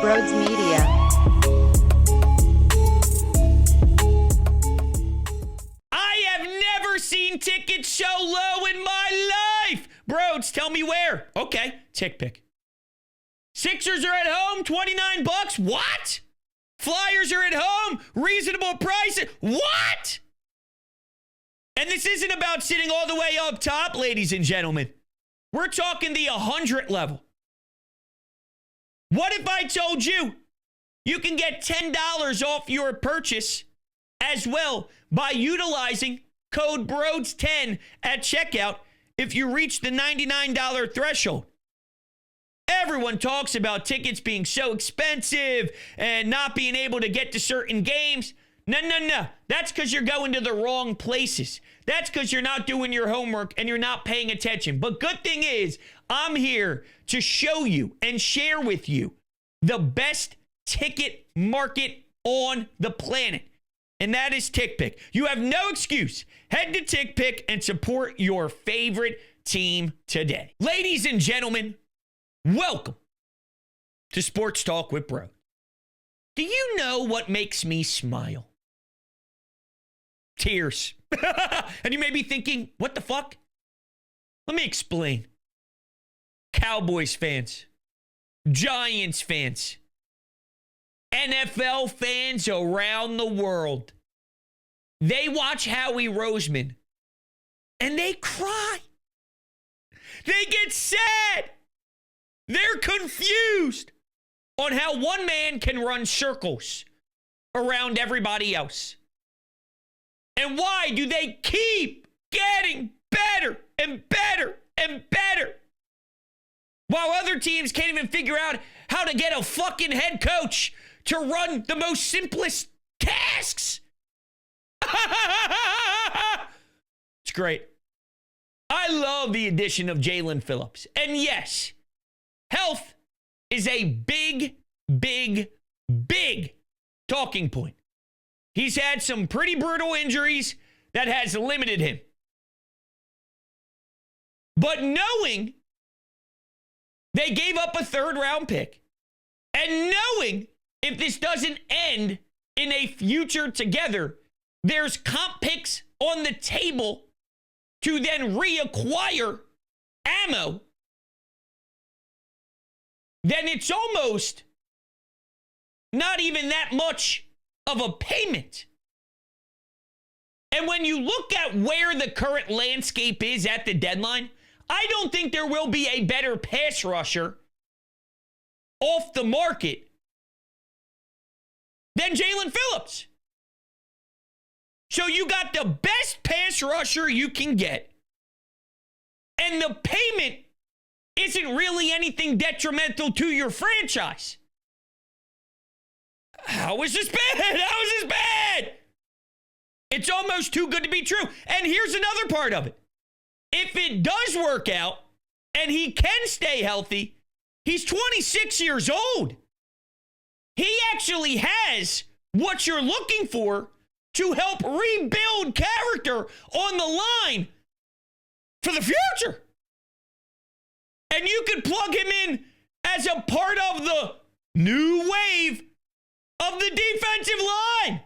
Brodes Media. I have never seen tickets so low in my life. Brodes, tell me where. Okay, TickPick. Sixers are at home, $29. What? Flyers are at home, reasonable prices. What? And this isn't about sitting all the way up top, ladies and gentlemen. We're talking the 100 level. What if I told you you can get $10 off your purchase as well by utilizing code BRODES10 at checkout if you reach the $99 threshold? Everyone talks about tickets being so expensive and not being able to get to certain games. No. That's because you're going to the wrong places. That's because you're not doing your homework and you're not paying attention. But good thing is, I'm here to show you and share with you the best ticket market on the planet. And that is TickPick. You have no excuse. Head to TickPick and support your favorite team today. Ladies and gentlemen, welcome to Sports Talk with Bro. Do you know what makes me smile? Tears. And you may be thinking, what the fuck? Let me explain. Cowboys fans, Giants fans, NFL fans around the world, they watch Howie Roseman and they cry. They get sad. They're confused on how one man can run circles around everybody else. And why do they keep getting better and better and better? While other teams can't even figure out how to get a fucking head coach to run the most simplest tasks. It's great. I love the addition of Jaelen Phillips. And yes, health is a big talking point. He's had some pretty brutal injuries that has limited him. But knowing they gave up a third-round pick, and knowing if this doesn't end in a future together, there's comp picks on the table to then reacquire ammo, then it's almost not even that much of a payment. And when you look at where the current landscape is at the deadline, I don't think there will be a better pass rusher off the market than Jaelen Phillips. So you got the best pass rusher you can get, and the payment isn't really anything detrimental to your franchise. How is this bad? How is this bad? It's almost too good to be true. And here's another part of it. If it does work out and he can stay healthy, he's 26 years old. He actually has what you're looking for to help rebuild character on the line for the future. And you could plug him in as a part of the new wave of the defensive line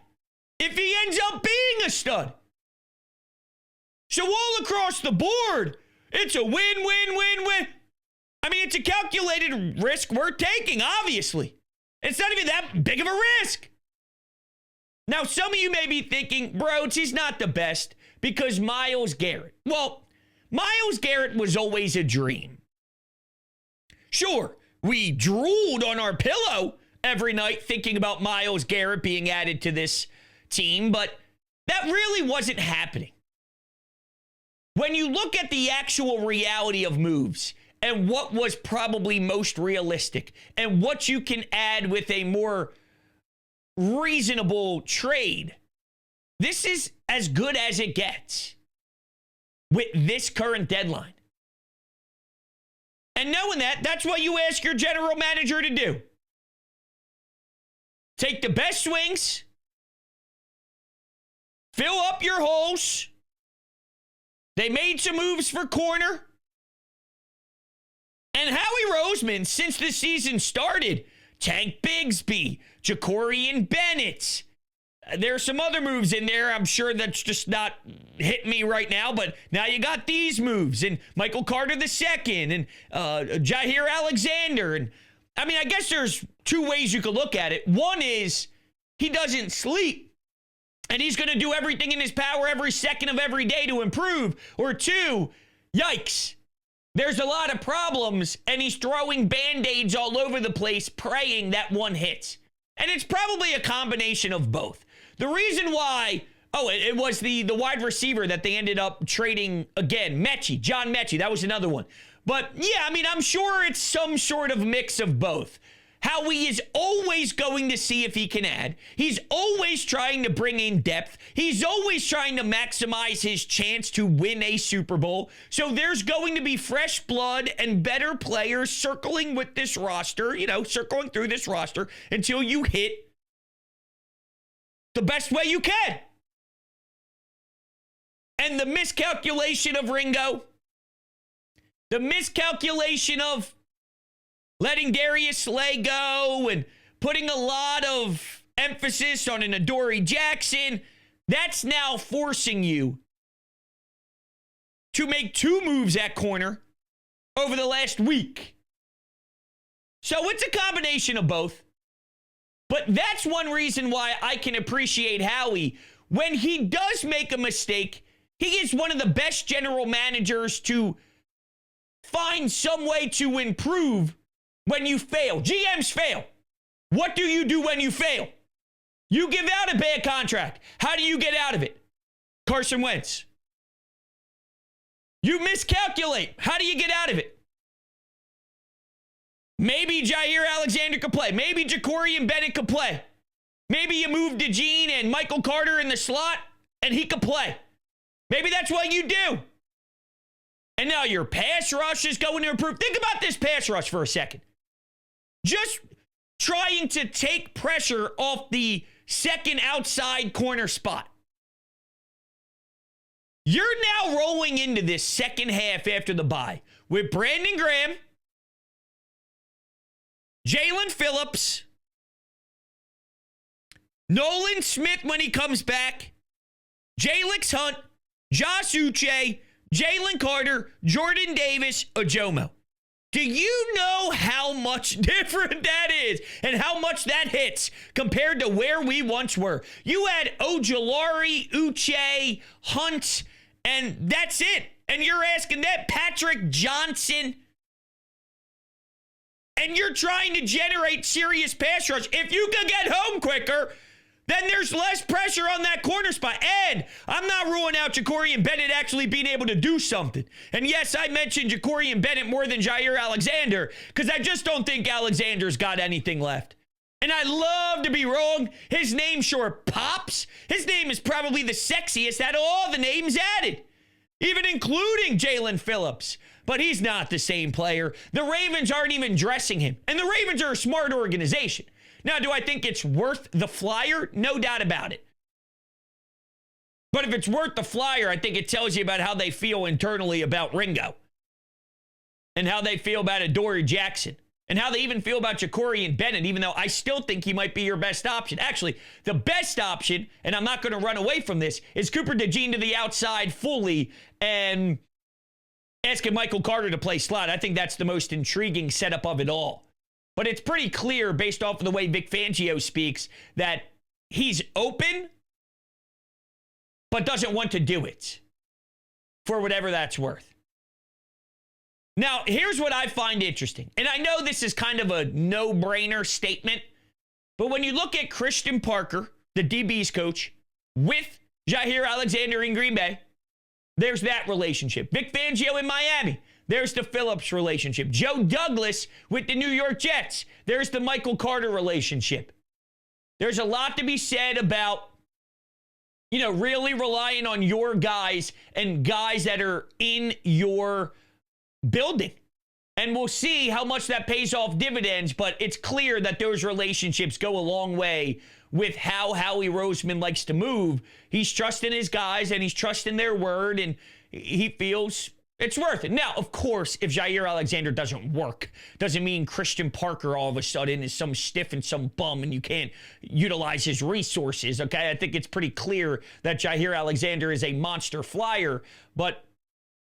if he ends up being a stud. So all across the board, it's a win. I mean, it's a calculated risk we're taking, obviously. It's not even that big of a risk. Now, some of you may be thinking, Brodes, he's not the best because Miles Garrett. Well, Miles Garrett was always a dream. Sure, we drooled on our pillow every night thinking about Miles Garrett being added to this team, but that really wasn't happening. When you look at the actual reality of moves and what was probably most realistic and what you can add with a more reasonable trade, this is as good as it gets with this current deadline. And knowing that, that's what you ask your general manager to do. Take the best swings, fill up your holes. They made some moves for corner. And Howie Roseman, since the season started, Tank Bigsby, Jacorian Bennett. There's some other moves in there. I'm sure that's just not hitting me right now, but now you got these moves, and Micharl Carter II, and Jaire Alexander. And I mean, I guess there's two ways you could look at it. One is he doesn't sleep, and he's going to do everything in his power every second of every day to improve. Or two, yikes, there's a lot of problems, and he's throwing Band-Aids all over the place, praying that one hits. And it's probably a combination of both. The reason why, it was the wide receiver that they ended up trading again, John Mechie, that was another one. But yeah, I mean, I'm sure it's some sort of mix of both. Howie is always going to see if he can add. He's always trying to bring in depth. He's always trying to maximize his chance to win a Super Bowl. So there's going to be fresh blood and better players circling with this roster, circling through this roster until you hit the best way you can. And the miscalculation of Ringo, the miscalculation of letting Darius Slay go and putting a lot of emphasis on an Adoree Jackson, that's now forcing you to make two moves at corner over the last week. So it's a combination of both. But that's one reason why I can appreciate Howie. When he does make a mistake, he is one of the best general managers to find some way to improve when you fail. GMs fail. What do you do when you fail? You give out a bad contract. How do you get out of it? Carson Wentz. You miscalculate. How do you get out of it? Maybe Jaire Alexander could play. Maybe Jacorian Bennett could play. Maybe you move DeJean and Micharl Carter in the slot and he could play. Maybe that's what you do. And now your pass rush is going to improve. Think about this pass rush for a second. Just trying to take pressure off the second outside corner spot. You're now rolling into this second half after the bye with Brandon Graham, Jaelen Phillips, Nolan Smith when he comes back, Jalix Hunt, Josh Uche, Jalen Carter, Jordan Davis, Ojomo. Do you know how much different that is and how much that hits compared to where we once were? You had Ojulari, Uche, Hunt, and that's it. And you're asking that Patrick Johnson, and you're trying to generate serious pass rush. If you could get home quicker, then there's less pressure on that corner spot. And I'm not ruling out Jacorian Bennett actually being able to do something. And yes, I mentioned Jacorian Bennett more than Jaire Alexander because I just don't think Alexander's got anything left. And I love to be wrong. His name sure pops. His name is probably the sexiest out of all the names added, even including Jaelen Phillips. But he's not the same player. The Ravens aren't even dressing him. And the Ravens are a smart organization. Now, do I think it's worth the flyer? No doubt about it. But if it's worth the flyer, I think it tells you about how they feel internally about Ringo. And how they feel about Adoree Jackson. And how they even feel about Jacorian Bennett, even though I still think he might be your best option. Actually, the best option, and I'm not going to run away from this, is Cooper DeJean to the outside fully and asking Micharl Carter to play slot. I think that's the most intriguing setup of it all. But it's pretty clear, based off of the way Vic Fangio speaks, that he's open, but doesn't want to do it for whatever that's worth. Now, here's what I find interesting. And I know this is kind of a no-brainer statement, but when you look at Christian Parker, the DB's coach, with Jaire Alexander in Green Bay, there's that relationship. Vic Fangio in Miami, there's the Phillips relationship. Joe Douglas with the New York Jets, there's the Micharl Carter relationship. There's a lot to be said about, really relying on your guys and guys that are in your building. And we'll see how much that pays off dividends, but it's clear that those relationships go a long way with how Howie Roseman likes to move. He's trusting his guys and he's trusting their word, and he feels It's worth it. Now, of course, if Jaire Alexander doesn't work, doesn't mean Christian Parker all of a sudden is some stiff and some bum and you can't utilize his resources, okay? I think it's pretty clear that Jaire Alexander is a monster flyer, but,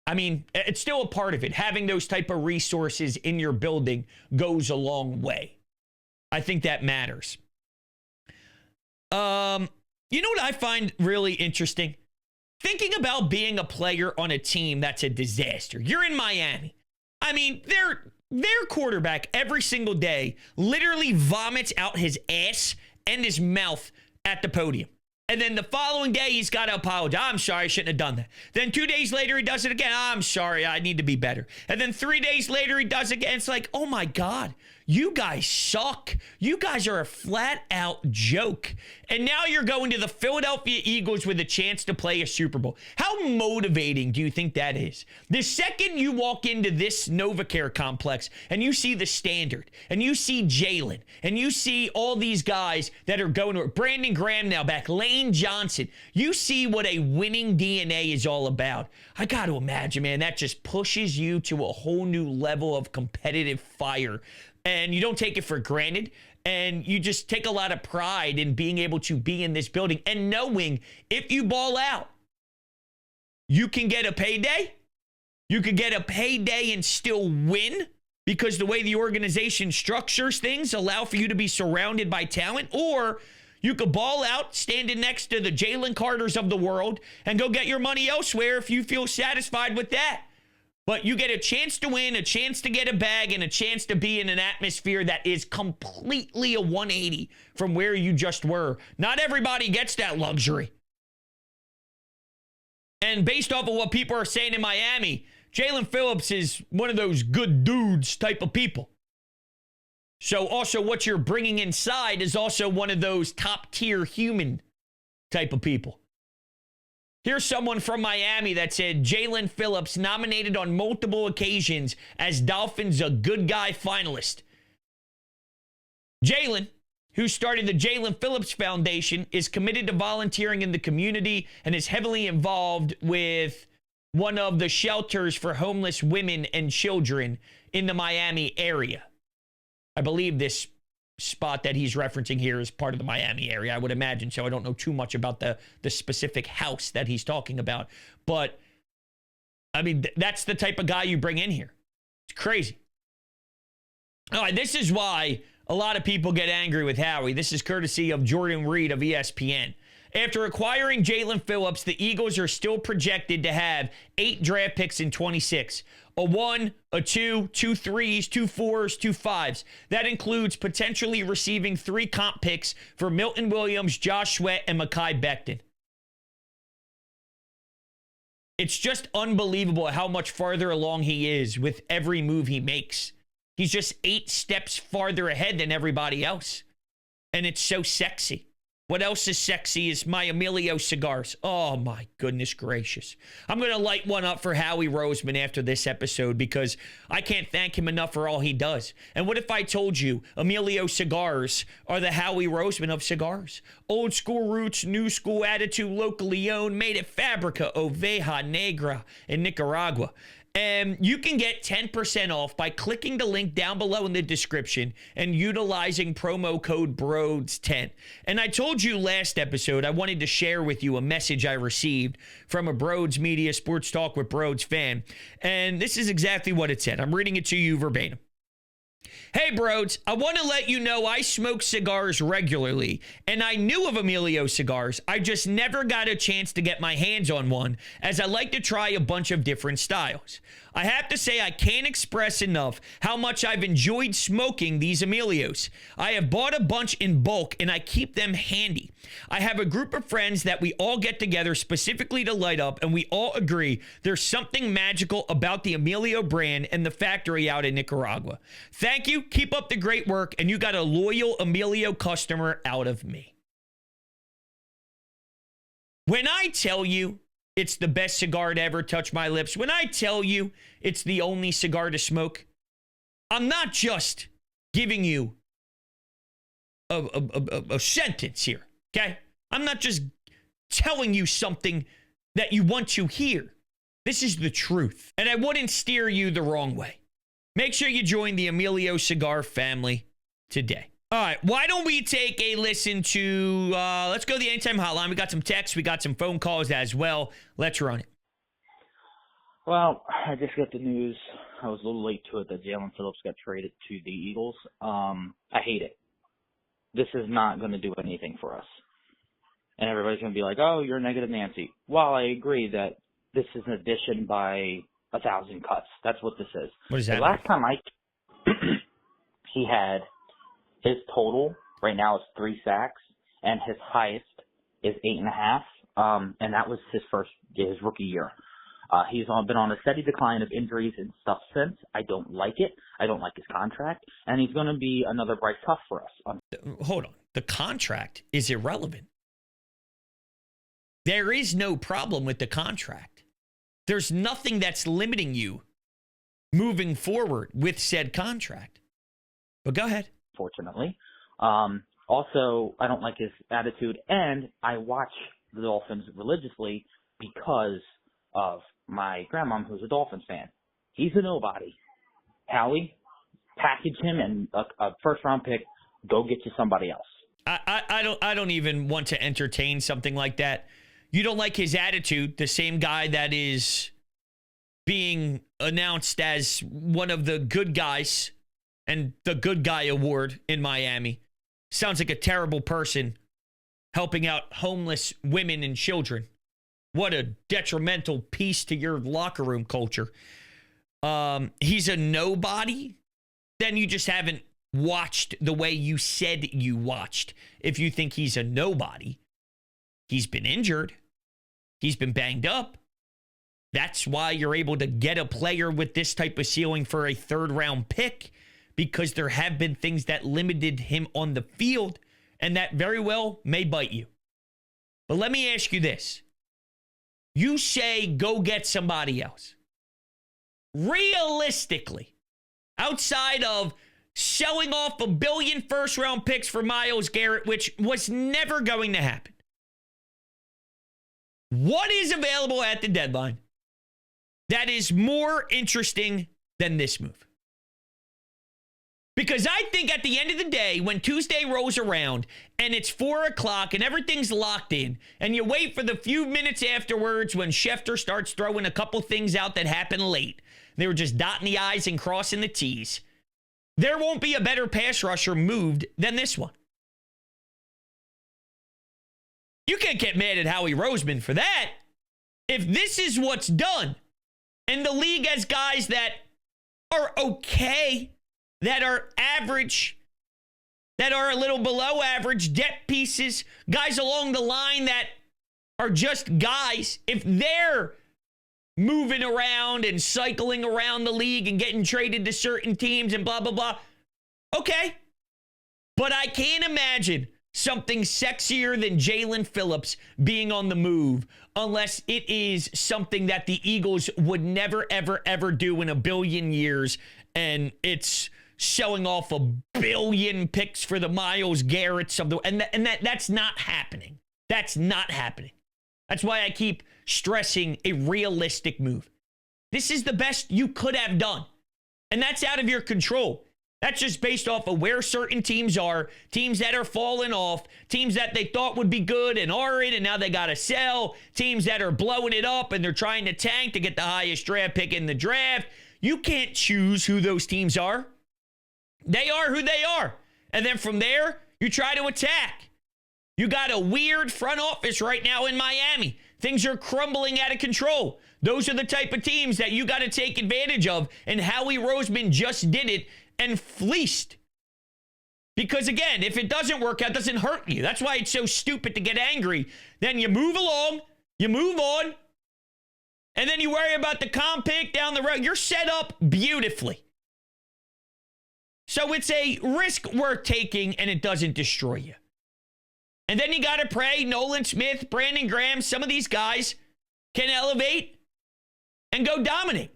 I mean, it's still a part of it. Having those type of resources in your building goes a long way. I think that matters. You know what I find really interesting? Thinking about being a player on a team that's a disaster. You're in Miami. I mean, their quarterback every single day literally vomits out his ass and his mouth at the podium. And then the following day, he's got to apologize. I'm sorry, I shouldn't have done that. Then 2 days later, he does it again. I'm sorry, I need to be better. And then 3 days later, he does it again. It's like, oh my God, you guys suck. You guys are a flat out joke. And now you're going to the Philadelphia Eagles with a chance to play a Super Bowl. How motivating do you think that is? The second you walk into this NovaCare complex and you see the standard and you see Jalen and you see all these guys that are going to Brandon Graham now back, Lane Johnson, you see what a winning DNA is all about. I got to imagine, man, that just pushes you to a whole new level of competitive fire. And you don't take it for granted. And you just take a lot of pride in being able to be in this building and knowing if you ball out, you can get a payday. You could get a payday and still win because the way the organization structures things allow for you to be surrounded by talent. Or you could ball out standing next to the Jaelen Carters of the world and go get your money elsewhere if you feel satisfied with that. But you get a chance to win, a chance to get a bag, and a chance to be in an atmosphere that is completely a 180 from where you just were. Not everybody gets that luxury. And based off of what people are saying in Miami, Jaelen Phillips is one of those good dudes type of people. So also what you're bringing inside is also one of those top tier human type of people. Here's someone from Miami that said Jaelen Phillips nominated on multiple occasions as Dolphins a good guy finalist. Jalen, who started the Jaelen Phillips Foundation, is committed to volunteering in the community and is heavily involved with one of the shelters for homeless women and children in the Miami area. I believe this spot that he's referencing here is part of the Miami area, I would imagine. So I don't know too much about the specific house that he's talking about. But, I mean, that's the type of guy you bring in here. It's crazy. All right, this is why a lot of people get angry with Howie. This is courtesy of Jordan Reed of ESPN. After acquiring Jaelen Phillips, the Eagles are still projected to have 8 draft picks in 26. A 1, a 2, 2 3s, 2 4s, 2 5s. That includes potentially receiving 3 comp picks for Milton Williams, Josh Sweat, and Mekhi Becton. It's just unbelievable how much farther along he is with every move he makes. He's just 8 steps farther ahead than everybody else. And it's so sexy. What else is sexy is my Amelio Cigars. Oh, my goodness gracious. I'm going to light one up for Howie Roseman after this episode because I can't thank him enough for all he does. And what if I told you Amelio Cigars are the Howie Roseman of cigars? Old school roots, new school attitude, locally owned, made at Fabrica Oveja Negra in Nicaragua. And you can get 10% off by clicking the link down below in the description and utilizing promo code BRODES10. And I told you last episode I wanted to share with you a message I received from a Brodes Media Sports Talk with Brodes fan. And this is exactly what it said. I'm reading it to you verbatim. Hey, Brodes, I want to let you know I smoke cigars regularly, and I knew of Amelio Cigars. I just never got a chance to get my hands on one, as I like to try a bunch of different styles. I have to say I can't express enough how much I've enjoyed smoking these Amelios. I have bought a bunch in bulk, and I keep them handy. I have a group of friends that we all get together specifically to light up, and we all agree there's something magical about the Amelio brand and the factory out in Nicaragua. Thank you. Keep up the great work, and you got a loyal Amelio customer out of me. When I tell you it's the best cigar to ever touch my lips, when I tell you it's the only cigar to smoke, I'm not just giving you a sentence here, okay? I'm not just telling you something that you want to hear. This is the truth. And I wouldn't steer you the wrong way. Make sure you join the Amelio Cigar family today. All right, why don't we take a listen to, let's go to the Anytime Hotline. We got some texts, we got some phone calls as well. Let's run it. Well, I just got the news. I was a little late to it that Jaelen Phillips got traded to the Eagles. I hate it. This is not going to do anything for us. And everybody's going to be like, oh, you're negative Nancy. While I agree that this is an addition by 1,000 cuts. That's what this is. What is that? The last time he had his total right now is 3 sacks, and his highest is 8.5. And that was his rookie year. He's been on a steady decline of injuries and stuff since. I don't like it. I don't like his contract, and he's going to be another Bryce Huff for us. Hold on. The contract is irrelevant. There is no problem with the contract. There's nothing that's limiting you moving forward with said contract. But go ahead. Fortunately. Also, I don't like his attitude, and I watch the Dolphins religiously because of my grandmom, who's a Dolphins fan. He's a nobody. Howie, package him and a first-round pick. Go get you somebody else. I don't even want to entertain something like that. You don't like his attitude, the same guy that is being announced as one of the good guys and the good guy award in Miami. Sounds like a terrible person helping out homeless women and children. What a detrimental piece to your locker room culture. He's a nobody. Then you just haven't watched the way you said you watched. If you think he's a nobody, he's been injured. He's been banged up. That's why you're able to get a player with this type of ceiling for a 3rd-round pick, because there have been things that limited him on the field, and that very well may bite you. But let me ask you this. You say go get somebody else. Realistically, outside of selling off $1 billion first-round picks for Miles Garrett, which was never going to happen, what is available at the deadline that is more interesting than this move? Because I think at the end of the day, when Tuesday rolls around and it's 4 o'clock and everything's locked in, and you wait for the few minutes afterwards when Schefter starts throwing a couple things out that happened late, they were just dotting the I's and crossing the T's, there won't be a better pass rusher moved than this one. You can't get mad at Howie Roseman for that. If this is what's done, and the league has guys that are okay, that are average, that are a little below average, depth pieces, guys along the line that are just guys, if they're moving around and cycling around the league and getting traded to certain teams and blah, blah, blah, okay. But I can't imagine something sexier than Jaelen Phillips being on the move unless it is something that the Eagles would never, ever, ever do in a billion years, and it's showing off $1 billion picks for the Miles Garretts of the, and that's not happening. That's not happening. That's why I keep stressing a realistic move. This is the best you could have done, and that's out of your control. That's just based off of where certain teams are, teams that are falling off, teams that they thought would be good and aren't, and now they got to sell, teams that are blowing it up and they're trying to tank to get the highest draft pick in the draft. You can't choose who those teams are. They are who they are. And then from there, you try to attack. You got a weird front office right now in Miami. Things are crumbling out of control. Those are the type of teams that you got to take advantage of, and Howie Roseman just did it and fleeced. Because again, if it doesn't work out, it doesn't hurt you. That's why it's so stupid to get angry. Then you move along, you move on, and then you worry about the comp pick down the road. You're set up beautifully. So it's a risk worth taking, and it doesn't destroy you. And then you got to pray Nolan Smith, Brandon Graham, some of these guys can elevate and go dominate.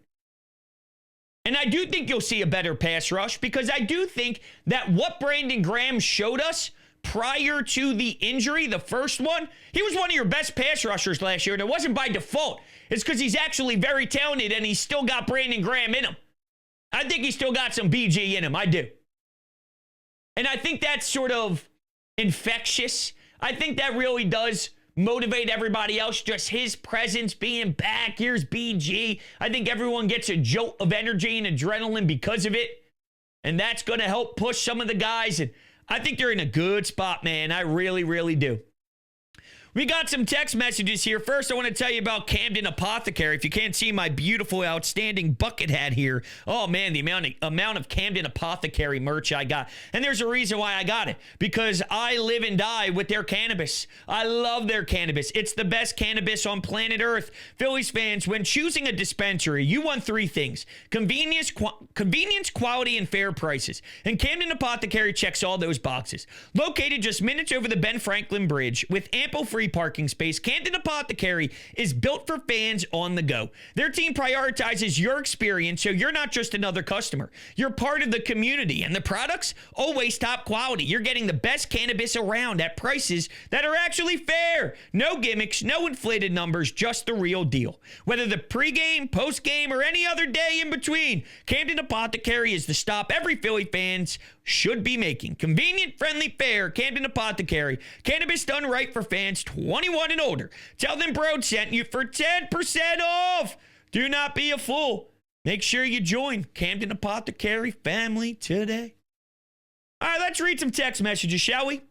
And I do think you'll see a better pass rush, because I do think that what Brandon Graham showed us prior to the injury, the first one, he was one of your best pass rushers last year, and it wasn't by default. It's because he's actually very talented, and he's still got Brandon Graham in him. I think he's still got some BG in him. I do. And I think that's sort of infectious. I think that really does motivate everybody else. Just his presence being back. Here's BG. I think everyone gets a jolt of energy and adrenaline because of it. And that's going to help push some of the guys. And I think they're in a good spot, man. I really, really do. We got some text messages here. First, I want to tell you about Camden Apothecary. If you can't see my beautiful, outstanding bucket hat here. Oh, man, the amount of Camden Apothecary merch I got. And there's a reason why I got it. Because I live and die with their cannabis. I love their cannabis. It's the best cannabis on planet Earth. Phillies fans, when choosing a dispensary, you want three things. Convenience, quality, and fair prices. And Camden Apothecary checks all those boxes. Located just minutes over the Ben Franklin Bridge with ample free parking space, Camden Apothecary is built for fans on the go. Their team prioritizes your experience, so you're not just another customer. You're part of the community, and the products, always top quality. You're getting the best cannabis around at prices that are actually fair. No gimmicks, no inflated numbers, just the real deal. Whether the pregame, postgame, or any other day in between, Camden Apothecary is the stop every Philly fans should be making. Convenient, friendly, fair. Camden Apothecary. Cannabis done right for fans 21 and older. Tell them Brodes sent you for 10% off. Do not be a fool. Make sure you join Camden Apothecary family today. All right, let's read some text messages, shall we?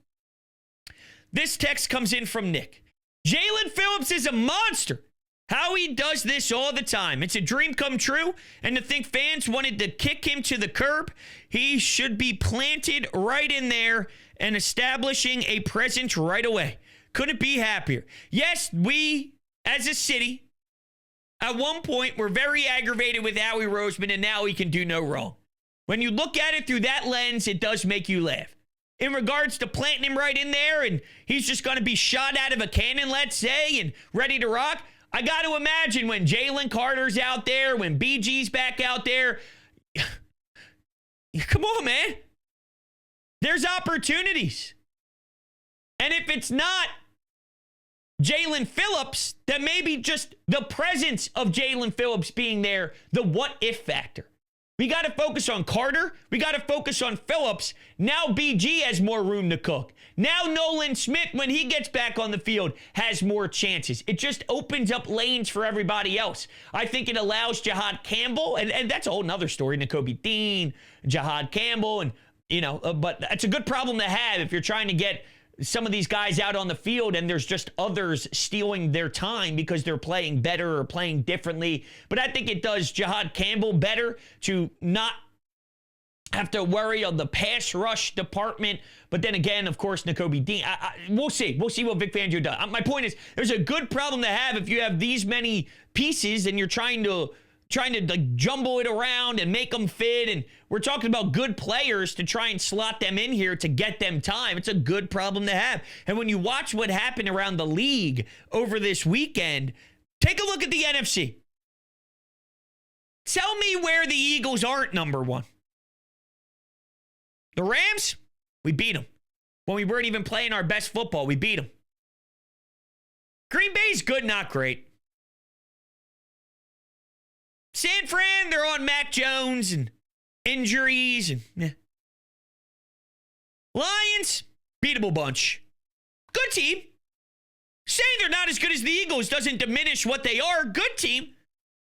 This text comes in from Nick. Jaelen Phillips is a monster. Howie does this all the time. It's a dream come true, and to think fans wanted to kick him to the curb, he should be planted right in there and establishing a presence right away. Couldn't be happier. Yes, we, as a city, at one point were very aggravated with Howie Roseman, and now he can do no wrong. When you look at it through that lens, it does make you laugh. In regards to planting him right in there, and he's just going to be shot out of a cannon, let's say, and ready to rock, I got to imagine when Jalen Carter's out there, when BG's back out there, come on, man. There's opportunities. And if it's not Jaelen Phillips, then maybe just the presence of Jaelen Phillips being there, the what-if factor. We got to focus on Carter. We got to focus on Phillips. Now BG has more room to cook. Now Nolan Smith, when he gets back on the field, has more chances. It just opens up lanes for everybody else. I think it allows Jihad Campbell, and that's a whole nother story, Nakobe Dean, Jihad Campbell, and, but that's a good problem to have if you're trying to get some of these guys out on the field and there's just others stealing their time because they're playing better or playing differently. But I think it does Jihad Campbell better to not have to worry on the pass rush department. But then again, of course, Nakobe Dean, we'll see. We'll see what Vic Fangio does. My point is, there's a good problem to have if you have these many pieces and you're trying to like jumble it around and make them fit. And we're talking about good players to try and slot them in here to get them time. It's a good problem to have. And when you watch what happened around the league over this weekend, take a look at the NFC. Tell me where the Eagles aren't number one. The Rams, we beat them. When we weren't even playing our best football, we beat them. Green Bay's good, not great. San Fran, they're on Mac Jones and injuries. And Lions, beatable bunch. Good team. Saying they're not as good as the Eagles doesn't diminish what they are. Good team.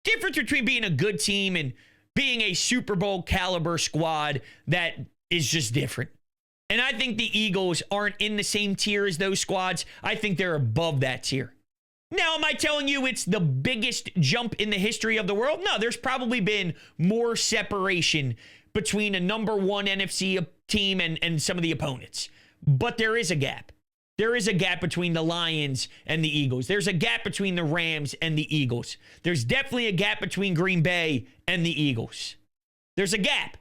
Difference between being a good team and being a Super Bowl caliber squad that is just different. And I think the Eagles aren't in the same tier as those squads. I think they're above that tier. Now, am I telling you it's the biggest jump in the history of the world? No, there's probably been more separation between a number one NFC team and some of the opponents. But there is a gap. There is a gap between the Lions and the Eagles. There's a gap between the Rams and the Eagles. There's definitely a gap between Green Bay and the Eagles. There's a gap.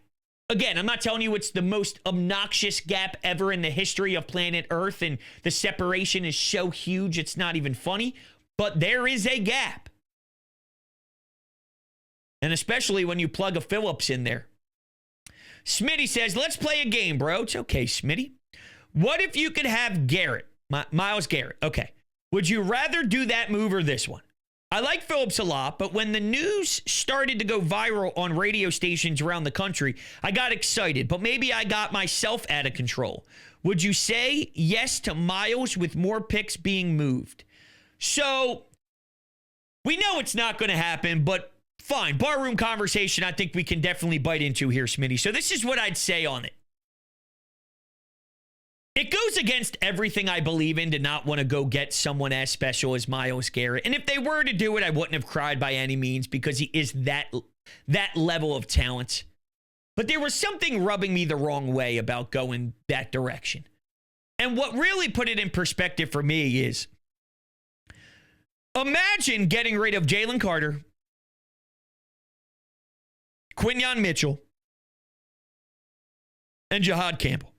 Again, I'm not telling you it's the most obnoxious gap ever in the history of planet Earth, and the separation is so huge it's not even funny. But there is a gap. And especially when you plug a Phillips in there. Smitty says, let's play a game, bro. It's okay, Smitty. What if you could have Garrett, Miles Garrett? Okay. Would you rather do that move or this one? I like Phillips a lot, but when the news started to go viral on radio stations around the country, I got excited, but maybe I got myself out of control. Would you say yes to Miles with more picks being moved? So, we know it's not going to happen, but fine. Barroom conversation I think we can definitely bite into here, Smitty. So this is what I'd say on it. It goes against everything I believe in to not want to go get someone as special as Miles Garrett. And if they were to do it, I wouldn't have cried by any means because he is that level of talent. But there was something rubbing me the wrong way about going that direction. And what really put it in perspective for me is, imagine getting rid of Jaelen Carter, Quinyon Mitchell, and Jahad Campbell.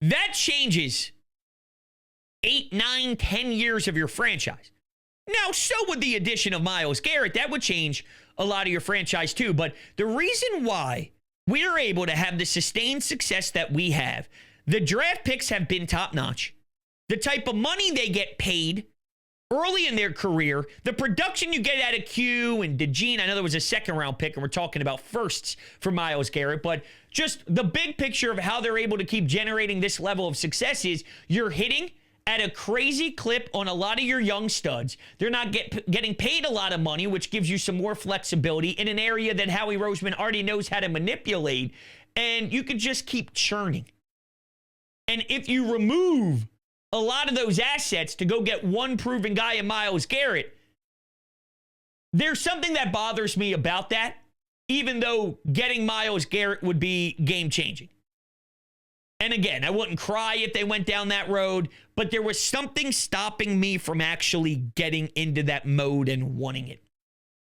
That changes 8, 9, 10 years of your franchise. Now, so would the addition of Miles Garrett. That would change a lot of your franchise too. But the reason why we're able to have the sustained success that we have, the draft picks have been top-notch. The type of money they get paid early in their career, the production you get out of Q and DeGene. I know there was a second-round pick, and we're talking about firsts for Miles Garrett, but just the big picture of how they're able to keep generating this level of success is you're hitting at a crazy clip on a lot of your young studs. They're not getting paid a lot of money, which gives you some more flexibility in an area that Howie Roseman already knows how to manipulate, and you could just keep churning. And if you remove a lot of those assets to go get one proven guy in Miles Garrett, there's something that bothers me about that, even though getting Miles Garrett would be game-changing. And again, I wouldn't cry if they went down that road, but there was something stopping me from actually getting into that mode and wanting it.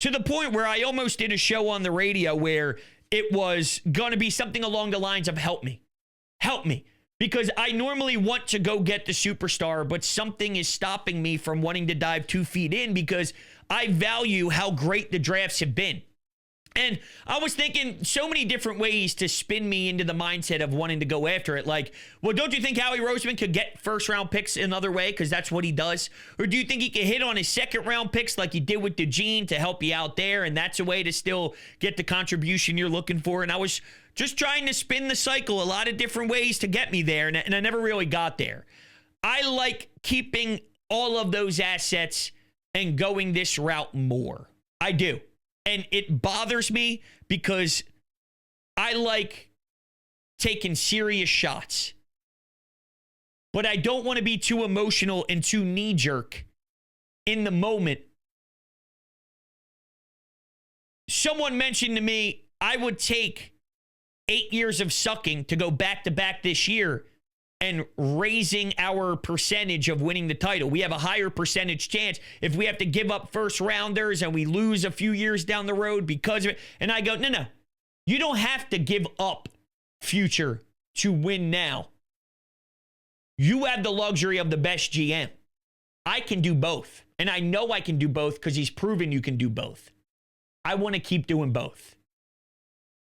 To the point where I almost did a show on the radio where it was going to be something along the lines of help me. Help me. Because I normally want to go get the superstar, but something is stopping me from wanting to dive 2 feet in because I value how great the drafts have been. And I was thinking so many different ways to spin me into the mindset of wanting to go after it. Like, well, don't you think Howie Roseman could get first-round picks another way because that's what he does? Or do you think he could hit on his second-round picks like he did with DeGene to help you out there, and that's a way to still get the contribution you're looking for? And I was just trying to spin the cycle a lot of different ways to get me there, and I never really got there. I like keeping all of those assets and going this route more. I do. And it bothers me because I like taking serious shots. But I don't want to be too emotional and too knee-jerk in the moment. Someone mentioned to me I would take 8 years of sucking to go back-to-back this year and raising our percentage of winning the title. We have a higher percentage chance if we have to give up first rounders and we lose a few years down the road because of it. And I go, no. You don't have to give up future to win now. You have the luxury of the best GM. I can do both. And I know I can do both because he's proven you can do both. I want to keep doing both.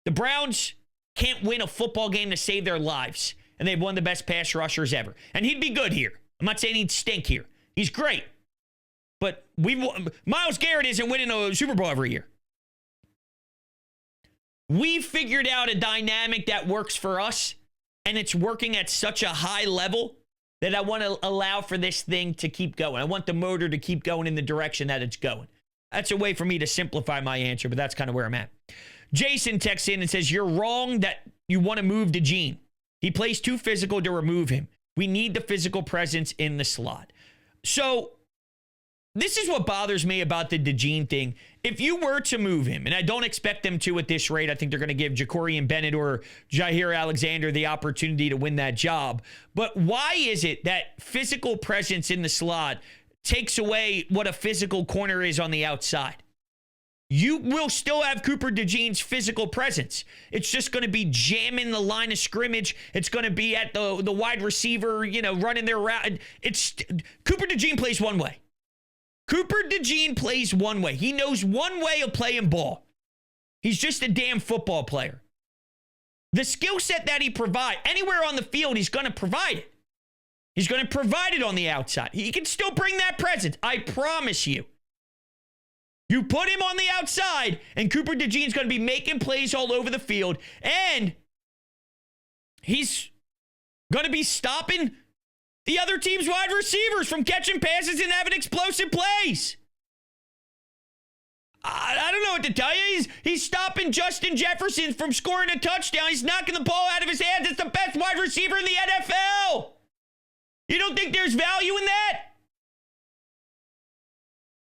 The Browns can't win a football game to save their lives. And they've won the best pass rushers ever. And he'd be good here. I'm not saying he'd stink here. He's great. But Miles Garrett isn't winning a Super Bowl every year. We've figured out a dynamic that works for us, and it's working at such a high level that I want to allow for this thing to keep going. I want the motor to keep going in the direction that it's going. That's a way for me to simplify my answer, but that's kind of where I'm at. Jason texts in and says, you're wrong that you want to move DeGene. He plays too physical to remove him. We need the physical presence in the slot. So this is what bothers me about the DeGene thing. If you were to move him, and I don't expect them to at this rate, I think they're going to give Jacorian Bennett or Jaire Alexander the opportunity to win that job. But why is it that physical presence in the slot takes away what a physical corner is on the outside? You will still have Cooper DeGene's physical presence. It's just going to be jamming the line of scrimmage. It's going to be at the wide receiver, running their route. Cooper DeGene plays one way. Cooper DeGene plays one way. He knows one way of playing ball. He's just a damn football player. the skill set that he provides, anywhere on the field, he's going to provide it. He's going to provide it on the outside. He can still bring that presence. I promise you. You put him on the outside, and Cooper DeJean's going to be making plays all over the field, and he's going to be stopping the other team's wide receivers from catching passes and having explosive plays. I don't know what to tell you. He's stopping Justin Jefferson from scoring a touchdown. He's knocking the ball out of his hands. It's the best wide receiver in the NFL. You don't think there's value in that?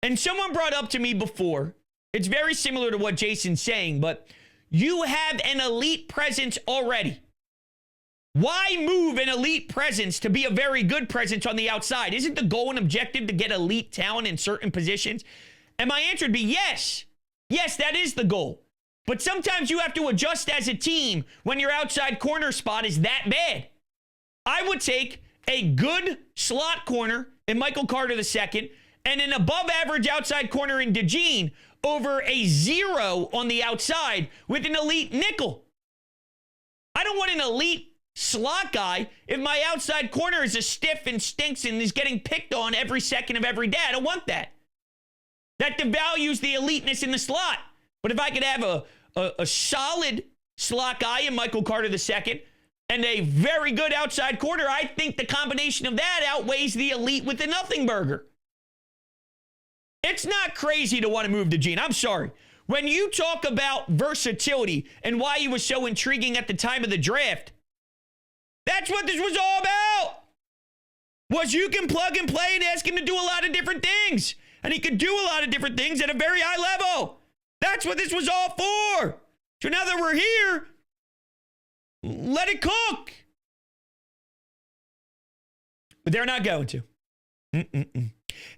And someone brought up to me before, it's very similar to what Jason's saying, but you have an elite presence already. Why move an elite presence to be a very good presence on the outside? Isn't the goal and objective to get elite talent in certain positions? And my answer would be yes. Yes, that is the goal. But sometimes you have to adjust as a team when your outside corner spot is that bad. I would take a good slot corner in Micharl Carter II and an above average outside corner in DeJean over a 0 on the outside with an elite nickel. I don't want an elite slot guy if my outside corner is a stiff and stinks and is getting picked on every second of every day. I don't want that. That devalues the eliteness in the slot. But if I could have a solid slot guy in Micharl Carter II and a very good outside corner, I think the combination of that outweighs the elite with the nothing burger. It's not crazy to want to move DeJean. I'm sorry. When you talk about versatility and why he was so intriguing at the time of the draft, that's what this was all about. Was you can plug and play and ask him to do a lot of different things. And he could do a lot of different things at a very high level. That's what this was all for. So now that we're here, let it cook. But they're not going to.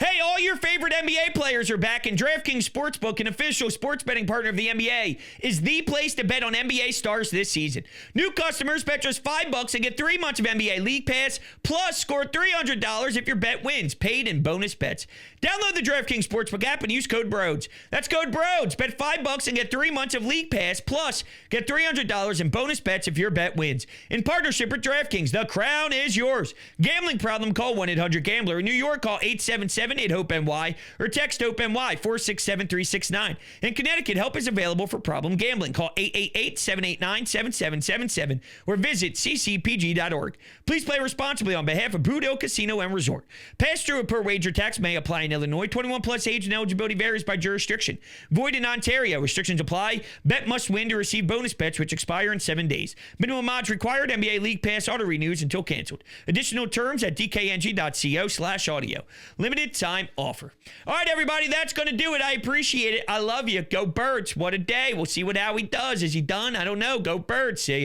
Hey, all your favorite NBA players are back, and DraftKings Sportsbook, an official sports betting partner of the NBA, is the place to bet on NBA stars this season. New customers bet just $5 and get 3 months of NBA League Pass, plus score $300 if your bet wins, paid in bonus bets. Download the DraftKings Sportsbook app and use code Brodes. That's code Brodes. Bet $5 and get 3 months of League Pass, plus get $300 in bonus bets if your bet wins. In partnership with DraftKings, the crown is yours. Gambling problem? Call 1-800-GAMBLER. In New York, call 877-8-HOPE-NY or text HOPE-NY 467-369. In Connecticut, help is available for problem gambling. Call 888-789-7777 or visit ccpg.org. Please play responsibly on behalf of Boudreaux Casino and Resort. Pass-through per wager tax may apply in Illinois. 21 plus age and eligibility varies by jurisdiction. Void in Ontario. Restrictions apply. Bet must win to receive bonus bets which expire in 7 days. Minimum odds required. NBA League Pass auto renews until canceled. Additional terms at dkng.co/audio. Limited time offer. All right, everybody, that's going to do it. I appreciate it. I love you. Go Birds. What a day. We'll see what Howie does. Is he done? I don't know. Go Birds. See ya.